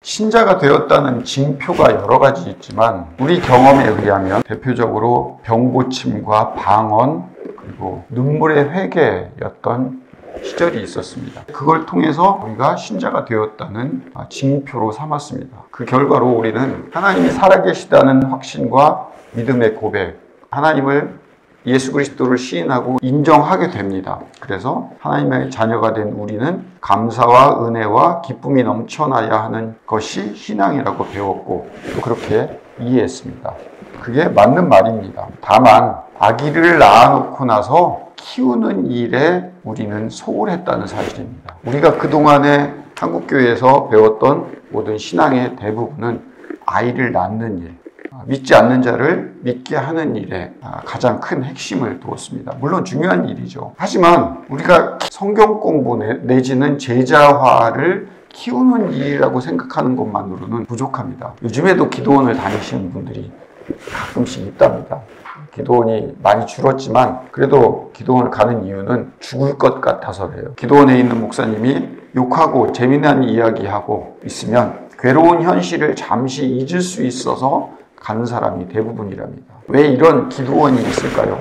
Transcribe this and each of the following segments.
신자가 되었다는 징표가 여러 가지 있지만 우리 경험에 의하면 대표적으로 병고침과 방언 그리고 눈물의 회개였던 시절이 있었습니다. 그걸 통해서 우리가 신자가 되었다는 징표로 삼았습니다. 그 결과로 우리는 하나님이 살아계시다는 확신과 믿음의 고백, 하나님을 예수 그리스도를 시인하고 인정하게 됩니다. 그래서 하나님의 자녀가 된 우리는 감사와 은혜와 기쁨이 넘쳐나야 하는 것이 신앙이라고 배웠고 또 그렇게 이해했습니다. 그게 맞는 말입니다. 다만 아기를 낳아놓고 나서 키우는 일에 우리는 소홀했다는 사실입니다. 우리가 그동안에 한국교회에서 배웠던 모든 신앙의 대부분은 아이를 낳는 일, 믿지 않는 자를 믿게 하는 일에 가장 큰 핵심을 두었습니다. 물론 중요한 일이죠. 하지만 우리가 성경 공부 내지는 제자화를 키우는 일이라고 생각하는 것만으로는 부족합니다. 요즘에도 기도원을 다니시는 분들이 가끔씩 있답니다. 기도원이 많이 줄었지만 그래도 기도원을 가는 이유는 죽을 것 같아서 그래요. 기도원에 있는 목사님이 욕하고 재미난 이야기하고 있으면 괴로운 현실을 잠시 잊을 수 있어서 가는 사람이 대부분이랍니다. 왜 이런 기도원이 있을까요?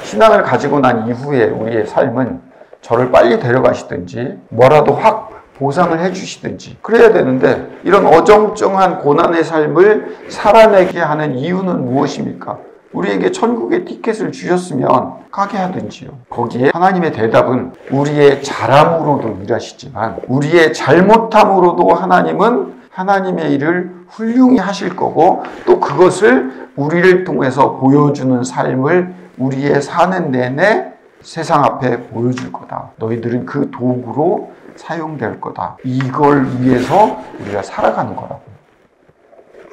신앙을 가지고 난 이후에 우리의 삶은 저를 빨리 데려가시든지 뭐라도 확 보상을 해주시든지 그래야 되는데 이런 어정쩡한 고난의 삶을 살아내게 하는 이유는 무엇입니까? 우리에게 천국의 티켓을 주셨으면 가게 하든지요. 거기에 하나님의 대답은 우리의 잘함으로도 일하시지만 우리의 잘못함으로도 하나님은 하나님의 일을 훌륭히 하실 거고 또 그것을 우리를 통해서 보여주는 삶을 우리의 사는 내내 세상 앞에 보여줄 거다. 너희들은 그 도구로 사용될 거다. 이걸 위해서 우리가 살아가는 거라고.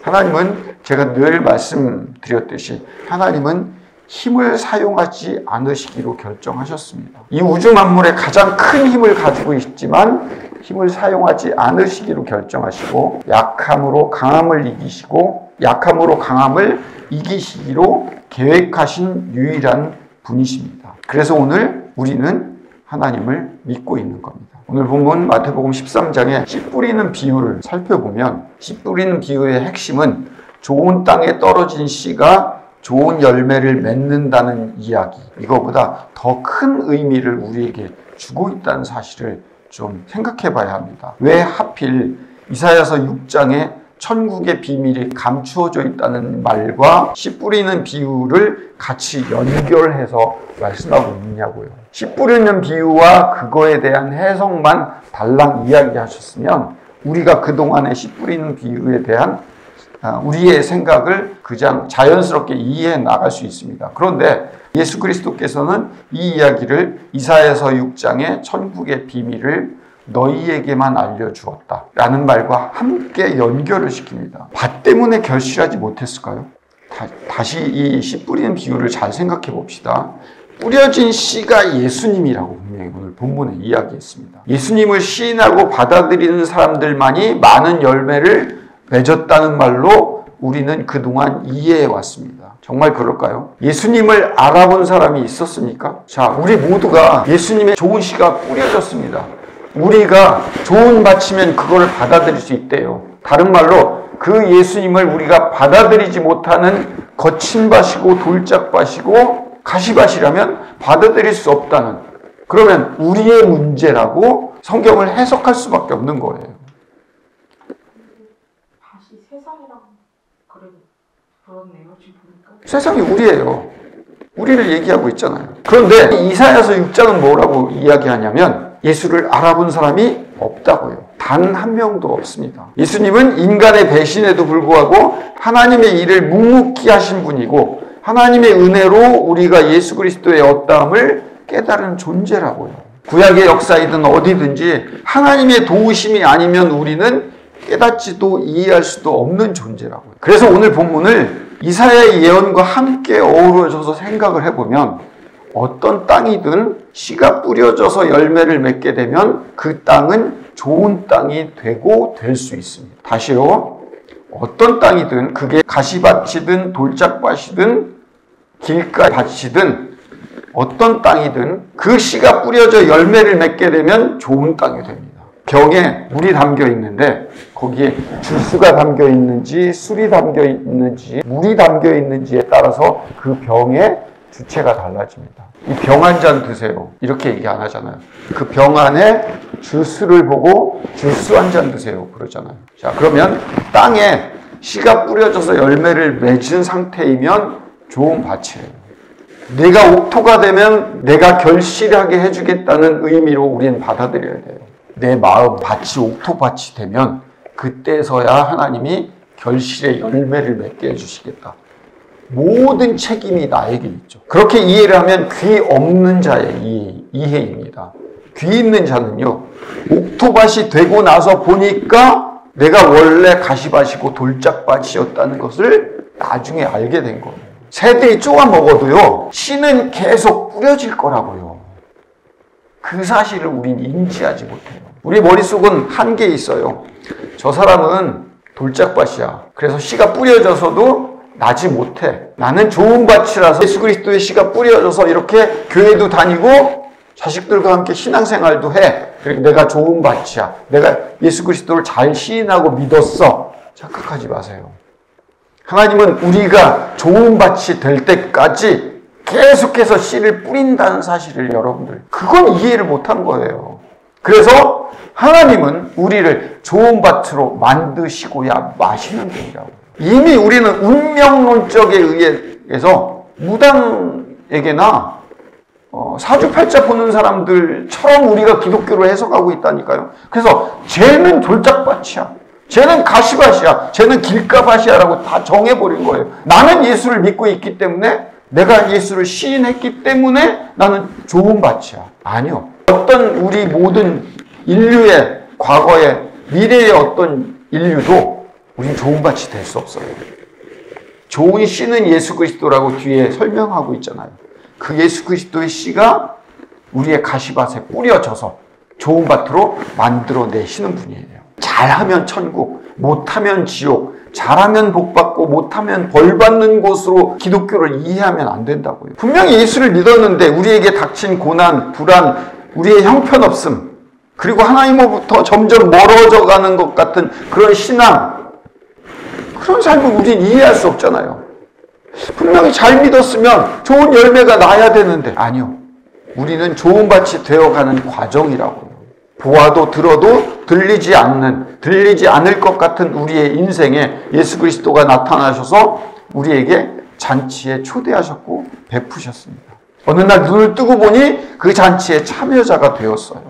하나님은 제가 늘 말씀드렸듯이 하나님은 힘을 사용하지 않으시기로 결정하셨습니다. 이 우주 만물에 가장 큰 힘을 가지고 있지만 힘을 사용하지 않으시기로 결정하시고 약함으로 강함을 이기시고 약함으로 강함을 이기시기로 계획하신 유일한 분이십니다. 그래서 오늘 우리는 하나님을 믿고 있는 겁니다. 오늘 본문 마태복음 13장에 씨 뿌리는 비유를 살펴보면 씨 뿌리는 비유의 핵심은 좋은 땅에 떨어진 씨가 좋은 열매를 맺는다는 이야기, 이거보다 더 큰 의미를 우리에게 주고 있다는 사실을 좀 생각해 봐야 합니다. 왜 하필 이사야서 6장에 천국의 비밀이 감추어져 있다는 말과 씨 뿌리는 비유를 같이 연결해서 말씀하고 있냐고요. 씨 뿌리는 비유와 그거에 대한 해석만 달랑 이야기하셨으면 우리가 그동안의 씨 뿌리는 비유에 대한 우리의 생각을 그냥 자연스럽게 이해해 나갈 수 있습니다. 그런데 예수 그리스도께서는 이 이야기를 이사야서 6장의 천국의 비밀을 너희에게만 알려주었다 라는 말과 함께 연결을 시킵니다. 밭 때문에 결실하지 못했을까요? 다시 이 씨 뿌리는 비유를 잘 생각해 봅시다. 뿌려진 씨가 예수님이라고 분명히 오늘 본문에 이야기했습니다. 예수님을 시인하고 받아들이는 사람들만이 많은 열매를 맺었다는 말로 우리는 그동안 이해해 왔습니다. 정말 그럴까요? 예수님을 알아본 사람이 있었습니까? 자, 우리 모두가 예수님의 좋은 씨가 뿌려졌습니다. 우리가 좋은 밭이면 그걸 받아들일 수 있대요. 다른 말로 그 예수님을 우리가 받아들이지 못하는 거친 밭이고 돌짝밭이고 가시밭이라면 받아들일 수 없다는, 그러면 우리의 문제라고 성경을 해석할 수밖에 없는 거예요. 다시 세상이랑 그렇네요. 지금 보니까 세상이 우리예요. 우리를 얘기하고 있잖아요. 그런데 이사야서 6장은 뭐라고 이야기하냐면 예수를 알아본 사람이 없다고요. 단 한 명도 없습니다. 예수님은 인간의 배신에도 불구하고 하나님의 일을 묵묵히 하신 분이고 하나님의 은혜로 우리가 예수 그리스도의 어떠함을 깨달은 존재라고요. 구약의 역사이든 어디든지 하나님의 도우심이 아니면 우리는 깨닫지도 이해할 수도 없는 존재라고요. 그래서 오늘 본문을 이사야의 예언과 함께 어우러져서 생각을 해보면 어떤 땅이든 씨가 뿌려져서 열매를 맺게 되면 그 땅은 좋은 땅이 되고 될 수 있습니다. 다시요. 어떤 땅이든 그게 가시밭이든 돌짝밭이든 길가밭이든 어떤 땅이든 그 씨가 뿌려져 열매를 맺게 되면 좋은 땅이 됩니다. 병에 물이 담겨 있는데 거기에 주스가 담겨 있는지 술이 담겨 있는지 물이 담겨 있는지에 따라서 그 병의 주체가 달라집니다. 이 병 한 잔 드세요. 이렇게 얘기 안 하잖아요. 그 병 안에 주스를 보고 주스 한 잔 드세요. 그러잖아요. 자, 그러면 땅에 씨가 뿌려져서 열매를 맺은 상태이면 좋은 밭이에요. 내가 옥토가 되면 내가 결실하게 해주겠다는 의미로 우리는 받아들여야 돼요. 내 마음 밭이 옥토밭이 되면 그때서야 하나님이 결실의 열매를 맺게 해주시겠다. 모든 책임이 나에게 있죠. 그렇게 이해를 하면 귀 없는 자의 이해입니다. 귀 있는 자는요, 옥토밭이 되고 나서 보니까 내가 원래 가시밭이고 돌짝밭이었다는 것을 나중에 알게 된 거예요. 새들이 쪼아 먹어도요, 씨는 계속 뿌려질 거라고요. 그 사실을 우린 인지하지 못해요. 우리 머릿속은 한계 있어요. 저 사람은 돌짝밭이야. 그래서 씨가 뿌려져서도 나지 못해. 나는 좋은 밭이라서 예수 그리스도의 씨가 뿌려져서 이렇게 교회도 다니고 자식들과 함께 신앙생활도 해. 그리고 내가 좋은 밭이야. 내가 예수 그리스도를 잘 시인하고 믿었어. 착각하지 마세요. 하나님은 우리가 좋은 밭이 될 때까지 계속해서 씨를 뿌린다는 사실을 여러분들, 그건 이해를 못한 거예요. 그래서 하나님은 우리를 좋은 밭으로 만드시고야 마시는 분이라고. 이미 우리는 운명론적에 의해서 무당에게나 사주팔자 보는 사람들처럼 우리가 기독교를 해석하고 있다니까요. 그래서 쟤는 졸작밭이야, 쟤는 가시밭이야, 쟤는 길가밭이야라고 다 정해버린 거예요. 나는 예수를 믿고 있기 때문에, 내가 예수를 시인했기 때문에 나는 좋은 밭이야. 아니요. 어떤 우리 모든 인류의 과거의 미래의 어떤 인류도 우린 좋은 밭이 될 수 없어요. 좋은 씨는 예수 그리스도라고 뒤에 설명하고 있잖아요. 그 예수 그리스도의 씨가 우리의 가시밭에 뿌려져서 좋은 밭으로 만들어내시는 분이에요. 잘하면 천국, 못하면 지옥, 잘하면 복받고 못하면 벌받는 곳으로 기독교를 이해하면 안 된다고요. 분명히 예수를 믿었는데 우리에게 닥친 고난, 불안, 우리의 형편없음, 그리고 하나님으로부터 점점 멀어져 가는 것 같은 그런 신앙, 그런 삶을 우리는 이해할 수 없잖아요. 분명히 잘 믿었으면 좋은 열매가 나야 되는데, 아니요. 우리는 좋은 밭이 되어가는 과정이라고요. 보아도 들어도 들리지 않을 것 같은 우리의 인생에 예수 그리스도가 나타나셔서 우리에게 잔치에 초대하셨고 베푸셨습니다. 어느 날 눈을 뜨고 보니 그 잔치에 참여자가 되었어요.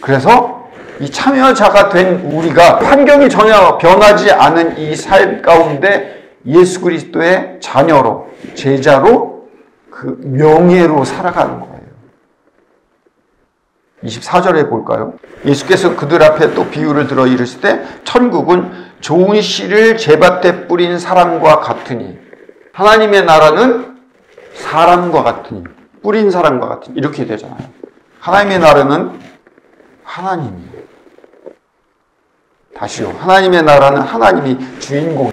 그래서 이 참여자가 된 우리가 환경이 전혀 변하지 않은 이 삶 가운데 예수 그리스도의 자녀로, 제자로, 그 명예로 살아가는 거예요. 24절에 볼까요? 예수께서 그들 앞에 또 비유를 들어 이르실 때 천국은 좋은 씨를 제밭에 뿌린 사람과 같으니, 하나님의 나라는 사람과 같으니, 뿌린 사람과 같으니, 이렇게 되잖아요. 하나님의 나라는 하나님이에요. 다시요. 하나님의 나라는 하나님이 주인공.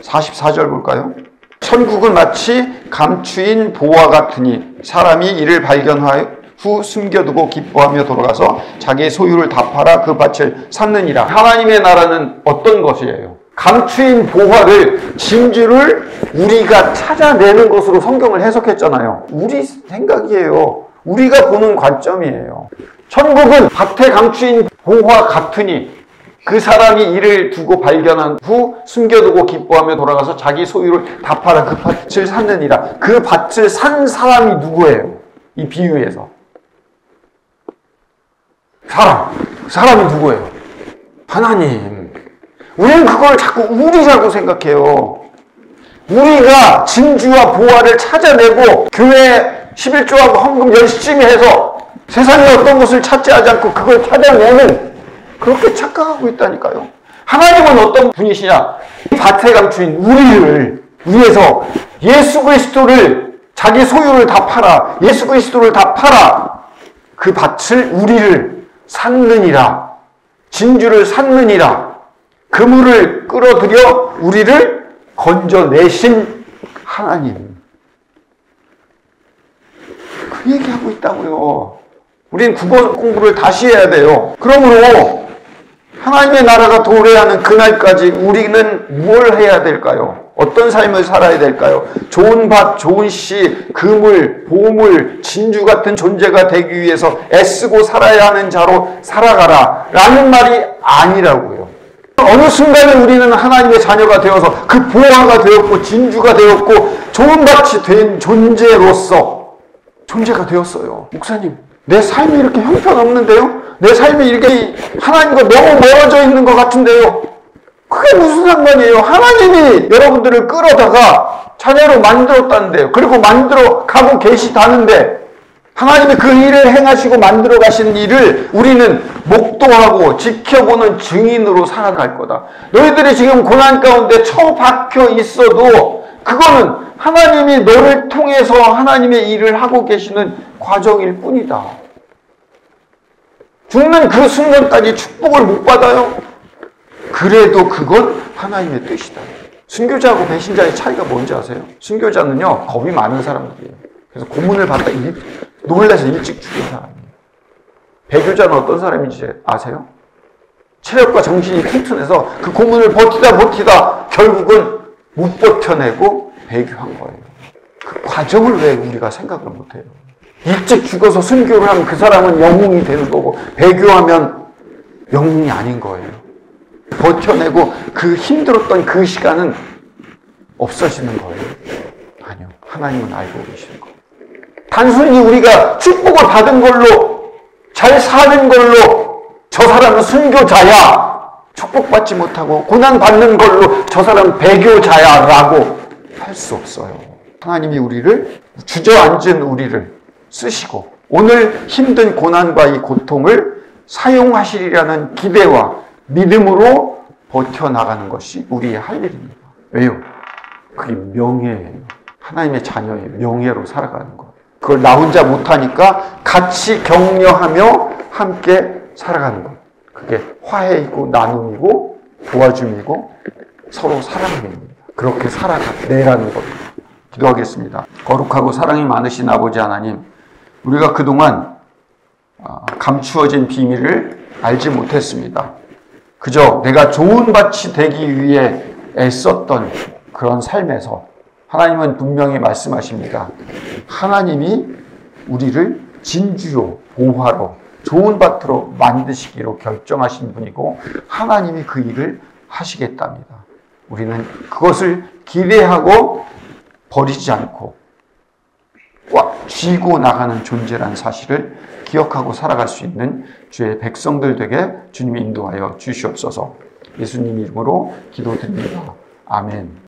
44절 볼까요? 천국은 마치 감추인 보화 같으니 사람이 이를 발견하여 후 숨겨두고 기뻐하며 돌아가서 자기의 소유를 다 팔아 그 밭을 샀느니라. 하나님의 나라는 어떤 것이에요? 감추인 보화를, 진주를 우리가 찾아내는 것으로 성경을 해석했잖아요. 우리 생각이에요. 우리가 보는 관점이에요. 천국은 밭에 감추인 보화 같으니 그 사람이 이를 두고 발견한 후 숨겨두고 기뻐하며 돌아가서 자기 소유를 다 팔아 그 밭을 샀느니라. 그 밭을 산 사람이 누구예요? 이 비유에서. 사람이 누구예요? 하나님. 우리는 그걸 자꾸 우리라고 생각해요. 우리가 진주와 보화를 찾아내고 교회 11조하고 헌금 열심히 해서 세상에 어떤 것을 찾지 않고 그걸 찾아내는, 그렇게 착각하고 있다니까요. 하나님은 어떤 분이시냐? 밭에 감추인 우리를 위해서 예수 그리스도를, 자기 소유를 다 팔아, 예수 그리스도를 다 팔아 그 밭을, 우리를 샀느니라. 진주를 샀느니라. 그물을 끌어들여 우리를 건져내신 하나님. 그 얘기하고 있다고요. 우리는 국어 공부를 다시 해야 돼요. 그러므로 하나님의 나라가 도래하는 그날까지 우리는 뭘 해야 될까요? 어떤 삶을 살아야 될까요? 좋은 밭, 좋은 씨, 그물, 보물, 진주 같은 존재가 되기 위해서 애쓰고 살아야 하는 자로 살아가라 라는 말이 아니라고요. 어느 순간에 우리는 하나님의 자녀가 되어서 그 보화가 되었고 진주가 되었고 좋은 밭이 된 존재로서 존재가 되었어요. 목사님, 내 삶이 이렇게 형편없는데요? 내 삶이 이렇게 하나님과 너무 멀어져 있는 것 같은데요? 그게 무슨 상관이에요? 하나님이 여러분들을 끌어다가 자녀로 만들었다는데요. 그리고 만들어 가고 계시다는데 하나님이 그 일을 행하시고 만들어 가시는 일을 우리는 목도하고 지켜보는 증인으로 살아갈 거다. 너희들이 지금 고난 가운데 처박혀 있어도 그거는 하나님이 너를 통해서 하나님의 일을 하고 계시는 과정일 뿐이다. 죽는 그 순간까지 축복을 못 받아요? 그래도 그건 하나님의 뜻이다. 순교자하고 배신자의 차이가 뭔지 아세요? 순교자는요, 겁이 많은 사람들이에요. 그래서 고문을 받다 놀라서 일찍 죽은 사람이에요. 배교자는 어떤 사람인지 아세요? 체력과 정신이 튼튼해서 그 고문을 버티다 결국은 못 버텨내고 배교한 거예요. 그 과정을 왜 우리가 생각을 못해요? 일찍 죽어서 순교를 하면 그 사람은 영웅이 되는 거고 배교하면 영웅이 아닌 거예요. 버텨내고 그 힘들었던 그 시간은 없어지는 거예요. 아니요. 하나님은 알고 계시는 거예요. 단순히 우리가 축복을 받은 걸로 잘 사는 걸로 저 사람은 순교자야, 축복받지 못하고 고난받는 걸로 저 사람은 배교자야 라고 할 수 없어요. 하나님이 우리를 주저앉은 우리를 쓰시고 오늘 힘든 고난과 이 고통을 사용하시리라는 기대와 믿음으로 버텨나가는 것이 우리의 할 일입니다. 왜요? 그게 명예예요. 하나님의 자녀의 명예로 살아가는 것. 그걸 나 혼자 못하니까 같이 격려하며 함께 살아가는 것. 그게 화해이고 나눔이고 도와줌이고 서로 사랑입니다. 그렇게 살아내라는 것. 기도하겠습니다. 거룩하고 사랑이 많으신 아버지 하나님, 우리가 그동안 감추어진 비밀을 알지 못했습니다. 그저 내가 좋은 밭이 되기 위해 애썼던 그런 삶에서 하나님은 분명히 말씀하십니다. 하나님이 우리를 진주로, 보화로, 좋은 밭으로 만드시기로 결정하신 분이고 하나님이 그 일을 하시겠답니다. 우리는 그것을 기대하고 버리지 않고 꽉 쥐고 나가는 존재라는 사실을 기억하고 살아갈 수 있는 주의 백성들 되게 주님이 인도하여 주시옵소서. 예수님 이름으로 기도드립니다. 아멘.